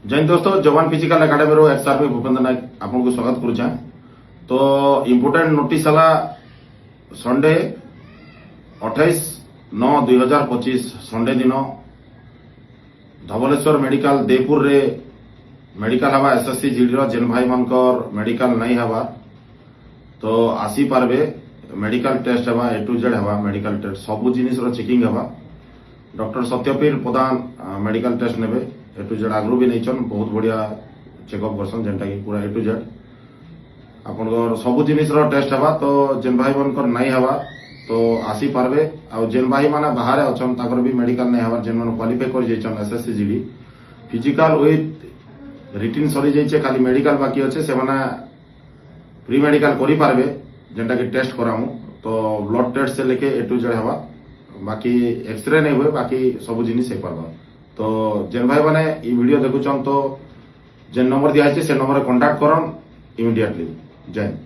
जय हिंद दोस्तों, जवान फिजिकल एकेडमी रो एक्सआरपी भूपेंद्र नायक आपको स्वागत करुचा। तो इम्पोर्टेंट नोटिस हला संडे 28/9/2025 संडे दिन धवलेश्वर मेडिकल देवपुर रे मेडिकल हवा एसएससी जीडी रो जेन भाई मानकर मेडिकल नहीं हवा तो आसी पारबे। मेडिकल टेस्ट हवा ए टू जेड हवा मेडिकल टेस्ट सबु जिनिस रो चेकिंग हवा। डॉक्टर सत्यपीर प्रधान मेडिकल टेस्ट नेबे ए टू जेड आगु भी नहीं बहुत बढ़िया चेकअप करसन जेनटा कि पूरा ए टू जेड आपन सबु जिनिस रो टेस्ट हवा। तो जेन भाई मानकर नहीं हवा तो आसी पारबे। आ जेन भाई माने बाहर अछन ताकर भी मेडिकल नहीं हवा जेन मन क्वालिफाई कर जेचन SSC GD physical with written सरी जाइछे खाली मेडिकल बाकी अच्छे से माने प्री मेडिकल करि पारबे जेनटा कि टेस्ट करामु। तो ब्लड टेस्ट से लेके ए टू जेड हवा बाकी एक्सरे नहीं हुए बाकी सब जिनिस हो पार्बा। तो जेन भाई मैंने वीडियो देखुचन तो जेन नंबर दिया से नंबर कांटेक्ट करन इमिडिएटली। जय हिंद।